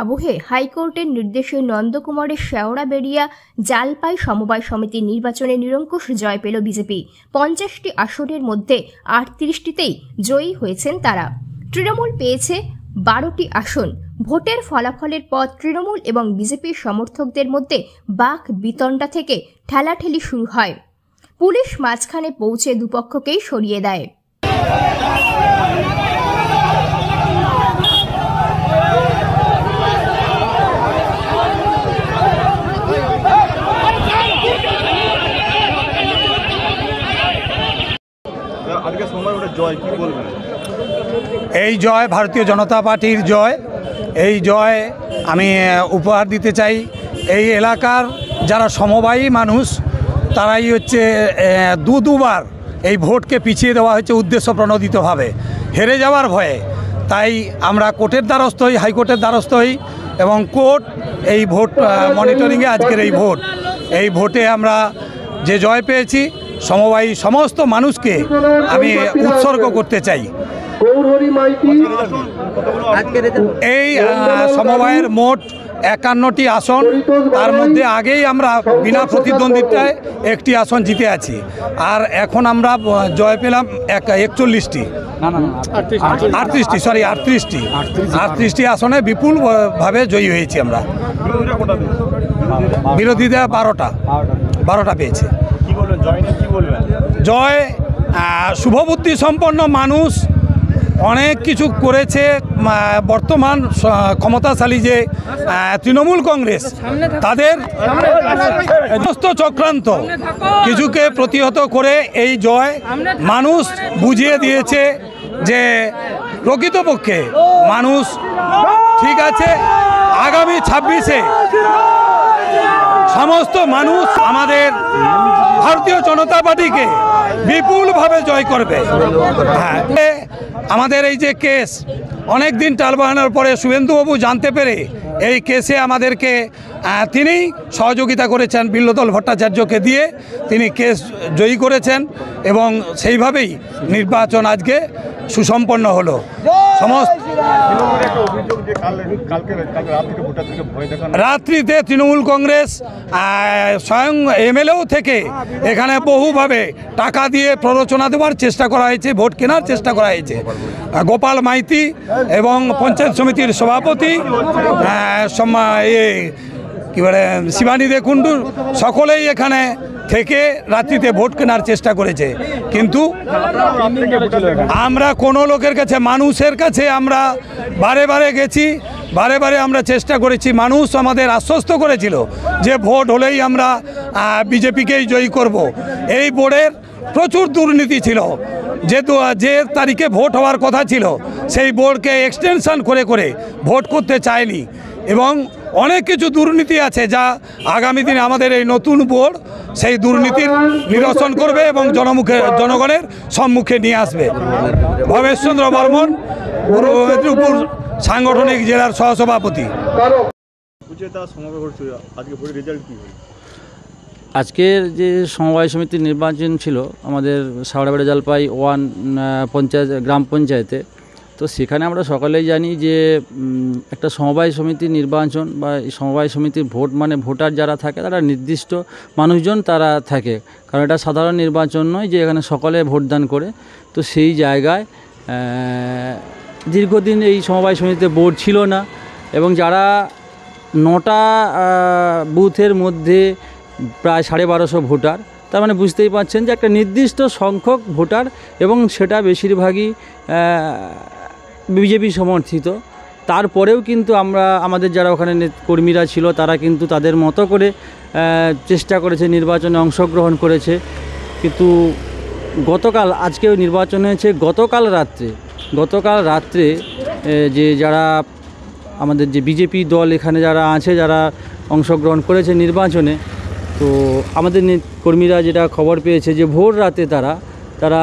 আবহে হাইকোর্টের নির্দেশে নন্দকুমারের শেওড়াবেড়িয়া জালপাই সমবায় সমিতির নির্বাচনে নিরঙ্কুশ জয় পেল বিজেপি। 50টি আসনের মধ্যে 38টিতেই জয়ী হয়েছেন তারা। তৃণমূল পেয়েছে 12টি আসন। ভোটের ফলাফলের পর তৃণমূল এবং বিজেপির সমর্থকদের মধ্যে বাক বিতণ্ডা থেকে ঠেলাঠেলি শুরু হয়। পুলিশ মাঝখানে পৌঁছে দুপক্ষকেই সরিয়ে দেয়। এই জয় ভারতীয় জনতা পার্টির জয়। এই জয় আমি উপহার দিতে চাই এই এলাকার যারা সমবায়ী মানুষ, তারাই হচ্ছে দুবার এই ভোটকে পিছিয়ে দেওয়া হয়েছে উদ্দেশ্য প্রণোদিতভাবে, হেরে যাওয়ার ভয়ে। তাই আমরা কোর্টের দ্বারস্থ হই, হাইকোর্টের দ্বারস্থ হই এবং কোর্ট এই ভোট মনিটরিংয়ে আজকের এই ভোটে আমরা যে জয় পেয়েছি, সমবায়ী সমস্ত মানুষকে আমি উৎসর্গ করতে চাই। এই সমবায়ের মোট 51টি আসন, তার মধ্যে আগেই আমরা বিনা প্রতিদ্বন্দ্বিতায় একটি আসন জিতে আছি, আর এখন আমরা জয় পেলাম 38টি আসনে বিপুলভাবে জয়ী হয়েছি আমরা। বিরোধীরা 12টা পেয়েছে। জয় শুভবুদ্ধি সম্পন্ন মানুষ অনেক কিছু করেছে। বর্তমান ক্ষমতাশালী যে তৃণমূল কংগ্রেস, তাদের সমস্ত চক্রান্ত কিছুকে প্রতিহত করে এই জয় মানুষ বুঝিয়ে দিয়েছে যে প্রকৃতপক্ষে মানুষ ঠিক আছে। আগামী 26-এ সমস্ত মানুষ আমাদের ভারতীয় জনতা পার্টিকে বিপুলভাবে জয় করবে। আমাদের এই যে কেস অনেক দিন টালবাহানোর পরে শুভেন্দুবাবু জানতে পেরে এই কেসে আমাদেরকে তিনি সহযোগিতা করেছেন, বিল্লদল ভট্টাচার্যকে দিয়ে তিনি কেস জয়ী করেছেন এবং সেইভাবেই নির্বাচন আজকে সুসম্পন্ন হলো। রাত্রিতে তৃণমূল কংগ্রেস স্বয়ং এমএলএও থেকে এখানে বহুভাবে টাকা দিয়ে প্ররোচনা দেওয়ার চেষ্টা করা হয়েছে, ভোট কেনার চেষ্টা করা হয়েছে। গোপাল মাইতি এবং পঞ্চায়েত সমিতির সভাপতি কি বলে শিবানী দে কুণ্ডু সকলেই এখানে থেকে রাত্রিতে ভোট কেনার চেষ্টা করেছে। কিন্তু আমরা কোনো লোকের কাছে, মানুষের কাছে আমরা বারে গেছি, বারে আমরা চেষ্টা করেছি। মানুষ আমাদের আশ্বস্ত করেছিল যে ভোট হলেই আমরা বিজেপিকেই জয়ী করব। এই বোর্ডের প্রচুর দুর্নীতি ছিল। যে তারিখে ভোট হওয়ার কথা ছিল সেই বোর্ডকে এক্সটেনশন করে ভোট করতে চায়নি এবং অনেক কিছু দুর্নীতি আছে যা আগামী দিনে আমাদের এই নতুন বোর্ড সেই দুর্নীতির নিরসন করবে এবং জনগণের সম্মুখে নিয়ে আসবে। ভবেশচন্দ্র বর্মন, পূর্ব মেদিনীপুর সাংগঠনিক জেলার সহসভাপতি। আজকের যে সমবায় সমিতির নির্বাচন ছিল আমাদের শেওড়াবেড়িয়া জালপাই 1 গ্রাম পঞ্চায়েতে, তো সেখানে আমরা সকলেই জানি যে একটা সমবায় সমিতির নির্বাচন বা সমবায় সমিতির ভোট মানে ভোটার যারা থাকে তারা নির্দিষ্ট মানুষজন তারা থাকে, কারণ এটা সাধারণ নির্বাচন নয় যে এখানে সকলে ভোটদান করে। তো সেই জায়গায় দীর্ঘদিন এই সমবায় সমিতিতে বোর্ড ছিল না এবং যারা 9টা বুথের মধ্যে প্রায় 1250 ভোটার, তার মানে বুঝতেই পারছেন যে একটা নির্দিষ্ট সংখ্যক ভোটার এবং সেটা বেশিরভাগই বিজেপি সমর্থিত। তারপরেও কিন্তু আমাদের যারা ওখানে কর্মীরা ছিল তারা কিন্তু তাদের মতো করে চেষ্টা করেছে, নির্বাচনে অংশগ্রহণ করেছে। কিন্তু আজকেও নির্বাচন হয়েছে গতকাল রাত্রে যে যারা আমাদের যে বিজেপি দল এখানে যারা আছে, যারা অংশগ্রহণ করেছে নির্বাচনে, তো আমাদের কর্মীরা যেটা খবর পেয়েছে যে ভোর রাতে তারা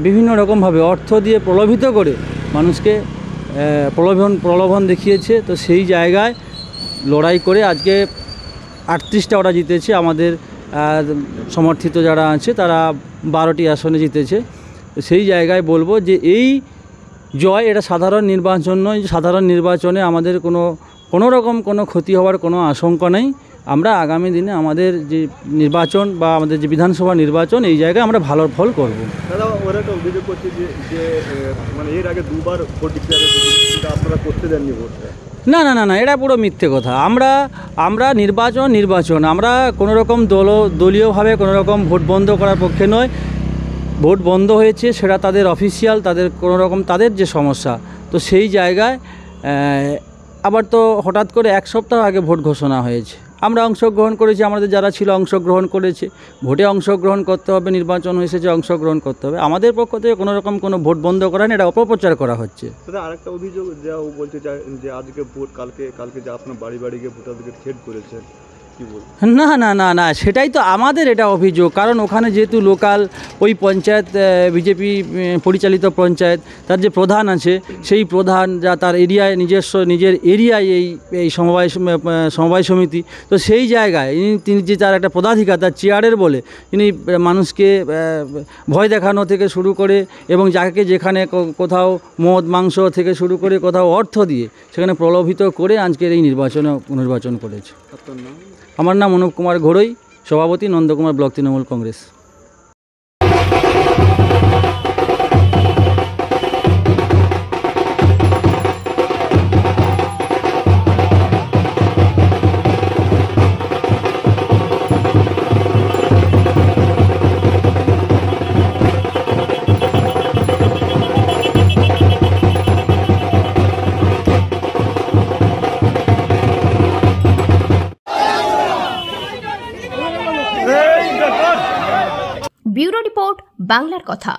বিভিন্ন রকমভাবে অর্থ দিয়ে প্রলোভিত করে মানুষকে প্রলোভন দেখিয়েছে। তো সেই জায়গায় লড়াই করে আজকে 38টা ওরা জিতেছে। আমাদের সমর্থিত যারা আছে তারা 12টি আসনে জিতেছে। সেই জায়গায় বলবো যে এই জয় এটা সাধারণ নির্বাচন নয়। সাধারণ নির্বাচনে আমাদের কোনো কোনো রকম কোনো ক্ষতি হওয়ার কোনো আশঙ্কা নেই। আমরা আগামী দিনে আমাদের যে নির্বাচন বা আমাদের যে বিধানসভা নির্বাচন এই জায়গায় আমরা ভালো ফল করব। দাদা, ওরা একটা অভিযোগ করছে যে মানে এর আগে দুবার ভোট ডিক্লেয়ার হয়েছে, আপনারা করতে দেননি ভোটটা। না না না না, এটা পুরো মিথ্যে কথা। আমরা নির্বাচন আমরা কোনো রকম দলীয়ভাবে কোনো রকম ভোট বন্ধ করার পক্ষে নয়। ভোট বন্ধ হয়েছে সেটা তাদের অফিসিয়াল, তাদের কোনো রকম তাদের যে সমস্যা, তো সেই জায়গায় আবার তো হঠাৎ করে এক সপ্তাহ আগে ভোট ঘোষণা হয়েছে। আমরা অংশগ্রহণ করেছি, আমাদের যারা ছিল অংশগ্রহণ করেছে। ভোটে অংশগ্রহণ করতে হবে, নির্বাচন হয়েছে অংশগ্রহণ করতে হবে। আমাদের পক্ষ থেকে কোনো রকম কোনো ভোট বন্ধ করা নেই, এটা অপপ্রচার করা হচ্ছে। দাদা, আরেকটা অভিযোগ যা ও বলতে চায় যে আজকে ভোট, কালকে যে আপনার বাড়ি বাড়ি গিয়ে ভোটারদেরকে থ্রেট করেছেন, কি বলবো? না না না না, সেটাই তো আমাদের এটা অভিযোগ। কারণ ওখানে যেহেতু লোকাল ওই পঞ্চায়েত, বিজেপি পরিচালিত পঞ্চায়েত, তার যে প্রধান আছে সেই প্রধান যা তার এরিয়ায় নিজের এরিয়ায় এই সমবায় সমিতি, তো সেই জায়গায় তিনি যে তার একটা পদাধিকার, তার চেয়ারের বলে তিনি মানুষকে ভয় দেখানো থেকে শুরু করে এবং যাকে যেখানে কোথাও মদ মাংস থেকে শুরু করে কোথাও অর্থ দিয়ে সেখানে প্রলোভিত করে আজকের এই নির্বাচন করেছে। আপনার নাম? আমার নাম অনুপ কুমার ঘোড়ই, সভাপতি Nandakumar block Trinamool Congress. Bureau report, বাংলার কথা।